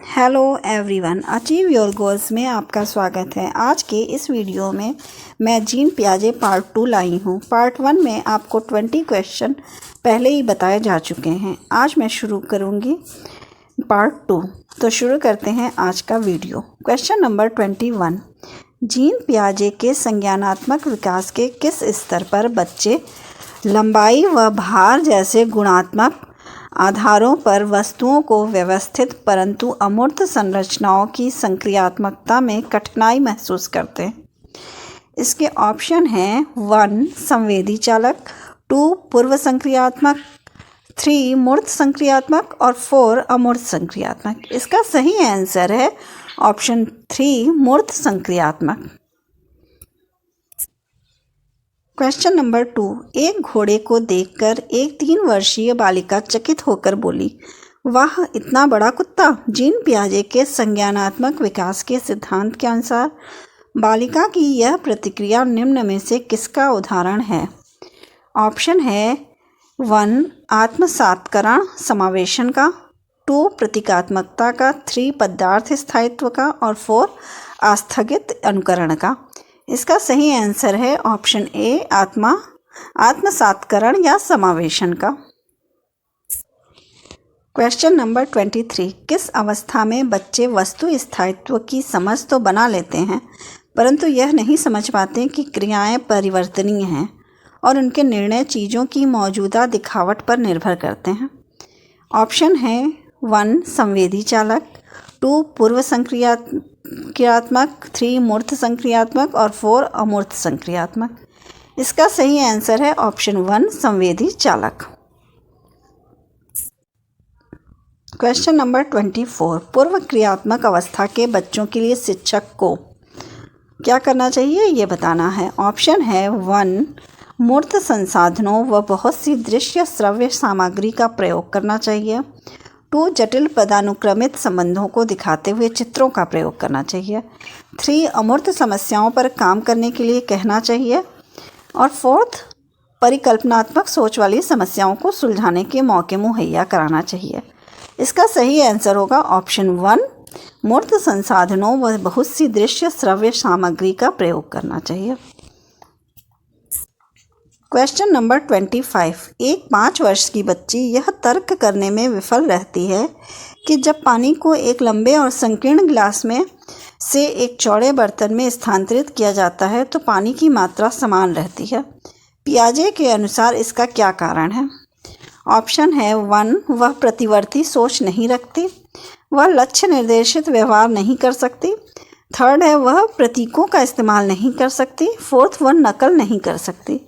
Hello everyone, achieve your goals में आपका स्वागत है। आज के इस वीडियो में मैं जीन पियाजे पार्ट 2 लाई हूँ। पार्ट 1 में आपको 20 क्वेश्चन पहले ही बताए जा चुके हैं। आज मैं शुरू करूँगी पार्ट 2। तो शुरू करते हैं आज का वीडियो। क्वेश्चन नंबर 21, जीन पियाजे के संज्ञानात्मक विकास के किस स्तर पर बच्चे लंबाई व भार जैसे गुणात्मक आधारों पर वस्तुओं को व्यवस्थित परंतु अमूर्त संरचनाओं की संक्रियात्मकता में कठिनाई महसूस करते हैं? इसके ऑप्शन हैं 1 संवेदी चालक, 2 पूर्व संक्रियात्मक, 3 मूर्त संक्रियात्मक और 4 अमूर्त संक्रियात्मक। इसका सही आंसर है ऑप्शन 3 मूर्त संक्रियात्मक। क्वेश्चन नंबर 2, एक घोड़े को देखकर एक 3 वर्षीय बालिका चकित होकर बोली, वाह इतना बड़ा कुत्ता। जीन पियाजे के संज्ञानात्मक विकास के सिद्धांत के अनुसार बालिका की यह प्रतिक्रिया निम्न में से किसका उदाहरण है? ऑप्शन है 1 आत्मसात्करण समावेशन का, 2 प्रतीकात्मकता का, 3 पदार्थ स्थायित्व का और 4 आस्थगित अनुकरण का। इसका सही आंसर है ऑप्शन ए आत्मसात्करण या समावेशन का। क्वेश्चन नंबर 23, किस अवस्था में बच्चे वस्तु स्थायित्व की समझ तो बना लेते हैं परंतु यह नहीं समझ पाते कि क्रियाएं परिवर्तनीय हैं और उनके निर्णय चीज़ों की मौजूदा दिखावट पर निर्भर करते हैं? ऑप्शन है 1 संवेदी चालक, 2 पूर्व संक्रियात्मक, 3 मूर्त संक्रियात्मक और 4 अमूर्त संक्रियात्मक। इसका सही आंसर है ऑप्शन 1 संवेदी चालक। क्वेश्चन नंबर 24, पूर्व क्रियात्मक अवस्था के बच्चों के लिए शिक्षक को क्या करना चाहिए ये बताना है। ऑप्शन है 1 मूर्त संसाधनों व बहुत सी दृश्य श्रव्य सामग्री का प्रयोग करना चाहिए, 2 जटिल पदानुक्रमित संबंधों को दिखाते हुए चित्रों का प्रयोग करना चाहिए, 3 अमूर्त समस्याओं पर काम करने के लिए कहना चाहिए और 4 परिकल्पनात्मक सोच वाली समस्याओं को सुलझाने के मौके मुहैया कराना चाहिए। इसका सही आंसर होगा ऑप्शन 1 मूर्त संसाधनों व बहुत सी दृश्य श्रव्य सामग्री का प्रयोग करना चाहिए। क्वेश्चन नंबर 25, एक 5 वर्ष की बच्ची यह तर्क करने में विफल रहती है कि जब पानी को एक लंबे और संकीर्ण गिलास में से एक चौड़े बर्तन में स्थानांतरित किया जाता है तो पानी की मात्रा समान रहती है। पियाजे के अनुसार इसका क्या कारण है? ऑप्शन है 1 वह प्रतिवर्ती सोच नहीं रखती, वह लक्ष्य निर्देशित व्यवहार नहीं कर सकती, 3rd है वह प्रतीकों का इस्तेमाल नहीं कर सकती, 4th वह नकल नहीं कर सकती।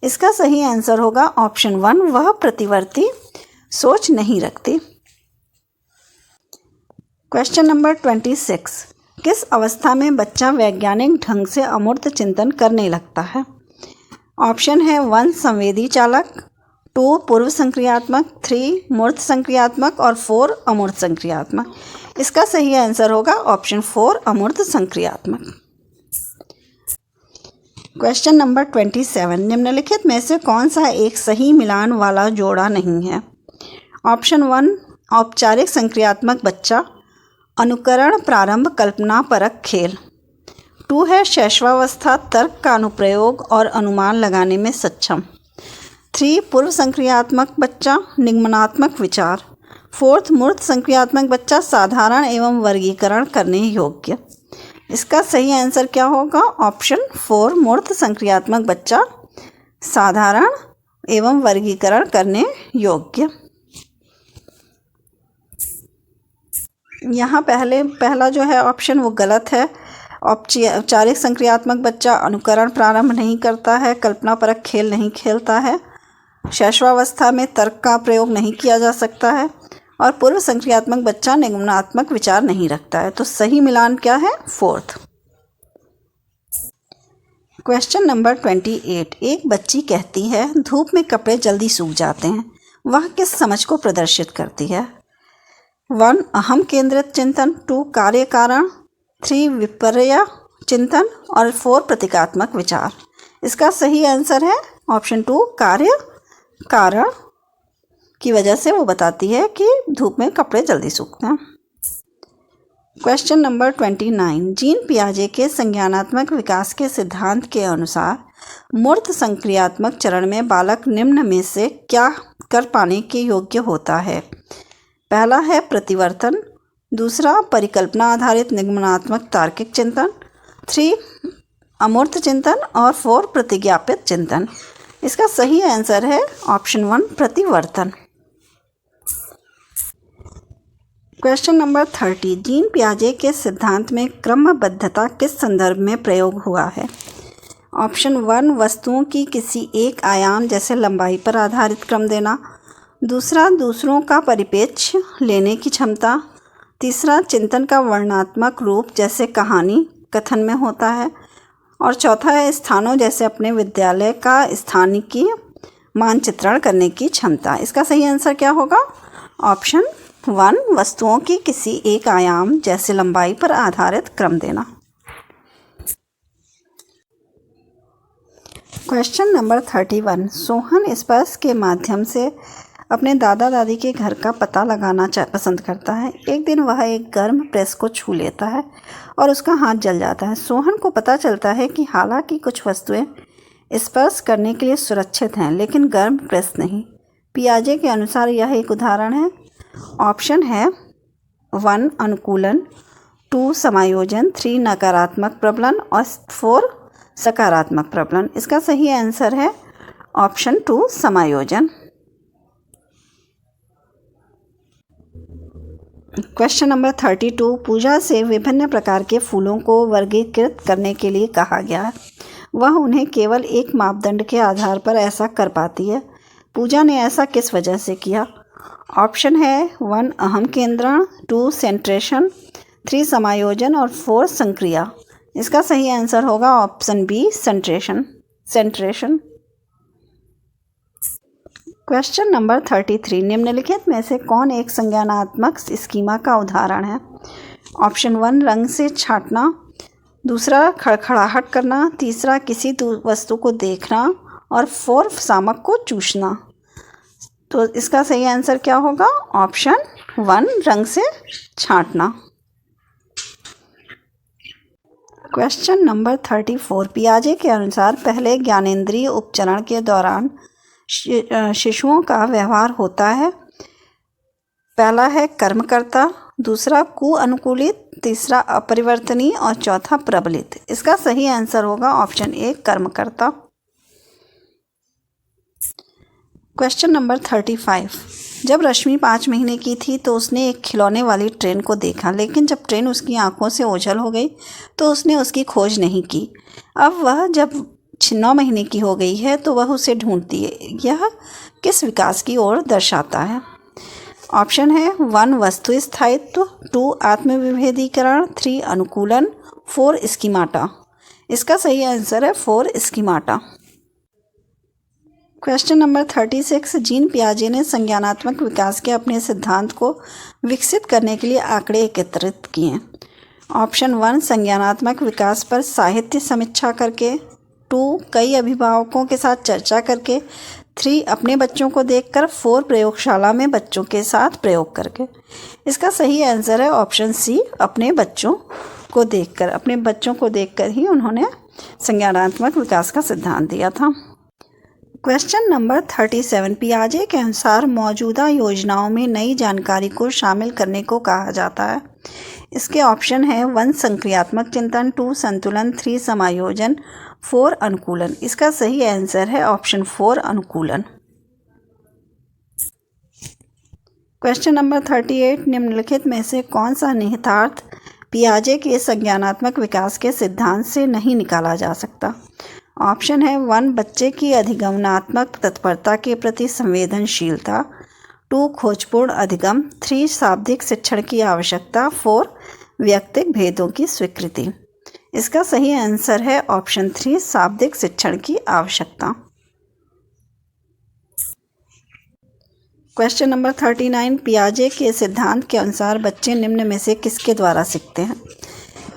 इसका सही आंसर होगा ऑप्शन 1 वह प्रतिवर्ती सोच नहीं रखती। क्वेश्चन नंबर 26, किस अवस्था में बच्चा वैज्ञानिक ढंग से अमूर्त चिंतन करने लगता है? ऑप्शन है 1 संवेदी चालक, 2 पूर्व संक्रियात्मक, 3 मूर्त संक्रियात्मक और 4 अमूर्त संक्रियात्मक। इसका सही आंसर होगा ऑप्शन 4 अमूर्त संक्रियात्मक। क्वेश्चन नंबर 27, निम्नलिखित में से कौन सा एक सही मिलान वाला जोड़ा नहीं है? ऑप्शन 1 औपचारिक संक्रियात्मक बच्चा, अनुकरण प्रारंभ कल्पना परक खेल, 2 है शैशवावस्था तर्क का अनुप्रयोग और अनुमान लगाने में सक्षम, 3 पूर्व संक्रियात्मक बच्चा निगमनात्मक विचार, 4th मूर्त संक्रियात्मक बच्चा साधारण एवं वर्गीकरण करने योग्य। इसका सही आंसर क्या होगा? ऑप्शन 4 मूर्त संक्रियात्मक बच्चा साधारण एवं वर्गीकरण करने योग्य। यहाँ पहला जो है ऑप्शन वो गलत है। औपचारिक संक्रियात्मक बच्चा अनुकरण प्रारंभ नहीं करता है, कल्पना परक खेल नहीं खेलता है, शैशवावस्था में तर्क का प्रयोग नहीं किया जा सकता है और पूर्व संक्रियात्मक बच्चा निगमनात्मक विचार नहीं रखता है। तो सही मिलान क्या है? 4th। क्वेश्चन नंबर 28, एक बच्ची कहती है धूप में कपड़े जल्दी सूख जाते हैं, वह किस समझ को प्रदर्शित करती है? 1 अहम केंद्रित चिंतन, 2 कार्य कारण, 3 विपर्य चिंतन और 4 प्रतीकात्मक विचार। इसका सही आंसर है ऑप्शन 2 कार्य कारण की वजह से वो बताती है कि धूप में कपड़े जल्दी सूखते हैं। क्वेश्चन नंबर 29, जीन पियाजे के संज्ञानात्मक विकास के सिद्धांत के अनुसार मूर्त संक्रियात्मक चरण में बालक निम्न में से क्या कर पाने के योग्य होता है? पहला है प्रतिवर्तन, दूसरा परिकल्पना आधारित निगमनात्मक तार्किक चिंतन, 3 अमूर्त चिंतन और 4 प्रतिज्ञापित चिंतन। इसका सही आंसर है ऑप्शन 1 प्रतिवर्तन। क्वेश्चन नंबर 30, जीन पियाजे के सिद्धांत में क्रमबद्धता किस संदर्भ में प्रयोग हुआ है? ऑप्शन 1 वस्तुओं की किसी एक आयाम जैसे लंबाई पर आधारित क्रम देना, दूसरा दूसरों का परिप्रेक्ष्य लेने की क्षमता, तीसरा चिंतन का वर्णनात्मक रूप जैसे कहानी कथन में होता है, और चौथा है स्थानों जैसे अपने विद्यालय का स्थानिकीय मानचित्रण करने की क्षमता। इसका सही आंसर क्या होगा? ऑप्शन 1 वस्तुओं की किसी एक आयाम जैसे लंबाई पर आधारित क्रम देना। क्वेश्चन नंबर 31, सोहन स्पर्श के माध्यम से अपने दादा दादी के घर का पता लगाना पसंद करता है। एक दिन वह एक गर्म प्रेस को छू लेता है और उसका हाथ जल जाता है। सोहन को पता चलता है कि हालांकि कुछ वस्तुएं स्पर्श करने के लिए सुरक्षित हैं, लेकिन गर्म प्रेस नहीं। पियाजे के अनुसार यह एक उदाहरण है। ऑप्शन है 1 अनुकूलन, 2 समायोजन, 3 नकारात्मक प्रबलन और 4 सकारात्मक प्रबलन। इसका सही आंसर है ऑप्शन 2 समायोजन। क्वेश्चन नंबर 32, पूजा से विभिन्न प्रकार के फूलों को वर्गीकृत करने के लिए कहा गया है। वह उन्हें केवल एक मापदंड के आधार पर ऐसा कर पाती है। पूजा ने ऐसा किस वजह से किया? ऑप्शन है 1 अहम केंद्रण, 2 सेंट्रेशन, 3 समायोजन और 4 संक्रिया। इसका सही आंसर होगा option B centration. Question number 33, निम्नलिखित में से कौन एक संज्ञानात्मक स्कीमा का उदाहरण है? ऑप्शन 1 रंग से छांटना, दूसरा खड़खड़ाहट करना, तीसरा किसी वस्तु को देखना और 4 शामक को चूसना। तो इसका सही आंसर क्या होगा? ऑप्शन 1 रंग से छांटना। क्वेश्चन नंबर 34, पियाजे के अनुसार पहले ज्ञानेंद्रिय उपचरण के दौरान शिशुओं का व्यवहार होता है। पहला है कर्मकर्ता, दूसरा कुअनुकूलित, तीसरा अपरिवर्तनीय और चौथा प्रबलित। इसका सही आंसर होगा ऑप्शन 1 कर्मकर्ता। क्वेश्चन नंबर 35, जब रश्मि 5 महीने की थी तो उसने एक खिलौने वाली ट्रेन को देखा, लेकिन जब ट्रेन उसकी आंखों से ओझल हो गई तो उसने उसकी खोज नहीं की। अब वह जब 9 महीने की हो गई है तो वह उसे ढूंढती है। यह किस विकास की ओर दर्शाता है? ऑप्शन है 1 वस्तु स्थायित्व, 2 आत्मविभेदीकरण, 3 अनुकूलन, 4 स्कीमाटा। इसका सही आंसर है 4 स्कीमाटा। क्वेश्चन नंबर 36, जीन पियाजे ने संज्ञानात्मक विकास के अपने सिद्धांत को विकसित करने के लिए आंकड़े एकत्रित किए। ऑप्शन 1 संज्ञानात्मक विकास पर साहित्य समीक्षा करके, 2 कई अभिभावकों के साथ चर्चा करके, 3 अपने बच्चों को देखकर, 4 प्रयोगशाला में बच्चों के साथ प्रयोग करके। इसका सही आंसर है ऑप्शन सी अपने बच्चों को देखकर। अपने बच्चों को देखकर ही उन्होंने संज्ञानात्मक विकास का सिद्धांत दिया था। क्वेश्चन नंबर 37, पियाजे के अनुसार मौजूदा योजनाओं में नई जानकारी को शामिल करने को कहा जाता है। इसके ऑप्शन है 1 संक्रियात्मक चिंतन, 2 संतुलन, 3 समायोजन, 4 अनुकूलन। इसका सही आंसर है ऑप्शन 4 अनुकूलन। क्वेश्चन नंबर 38, निम्नलिखित में से कौन सा निहितार्थ पियाजे के संज्ञानात्मक विकास के सिद्धांत से नहीं निकाला जा सकता? ऑप्शन है 1 बच्चे की अधिगमनात्मक तत्परता के प्रति संवेदनशीलता, 2 खोजपूर्ण अधिगम, 3 शाब्दिक शिक्षण की आवश्यकता, 4 व्यक्तिक भेदों की स्वीकृति। इसका सही आंसर है ऑप्शन 3 शाब्दिक शिक्षण की आवश्यकता। क्वेश्चन नंबर 39, पियाजे के सिद्धांत के अनुसार बच्चे निम्न में से किसके द्वारा सीखते हैं?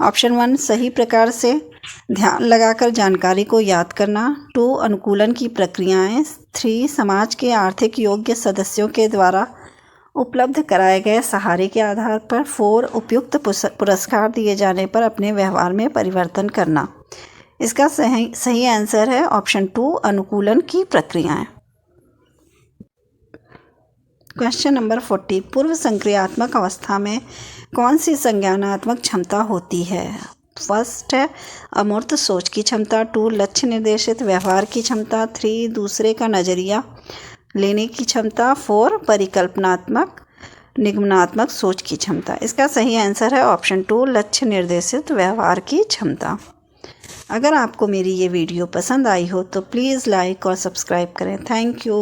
ऑप्शन 1 सही प्रकार से ध्यान लगाकर जानकारी को याद करना, 2 अनुकूलन की प्रक्रियाएं, 3 समाज के आर्थिक योग्य सदस्यों के द्वारा उपलब्ध कराए गए सहारे के आधार पर। 4 उपयुक्त पुरस्कार दिए जाने पर अपने व्यवहार में परिवर्तन करना। इसका सही आंसर है ऑप्शन 2 अनुकूलन की प्रक्रियाएं। क्वेश्चन नंबर 40 पूर्व संक्रियात्मक अवस्था में कौन सी संज्ञानात्मक क्षमता होती है? फर्स्ट है अमूर्त सोच की क्षमता, 2 लक्ष्य निर्देशित व्यवहार की क्षमता, 3 दूसरे का नजरिया लेने की क्षमता, 4 परिकल्पनात्मक निगमनात्मक सोच की क्षमता। इसका सही आंसर है ऑप्शन 2 लक्ष्य निर्देशित व्यवहार की क्षमता। अगर आपको मेरी ये वीडियो पसंद आई हो तो प्लीज़ लाइक और सब्सक्राइब करें। Thank you.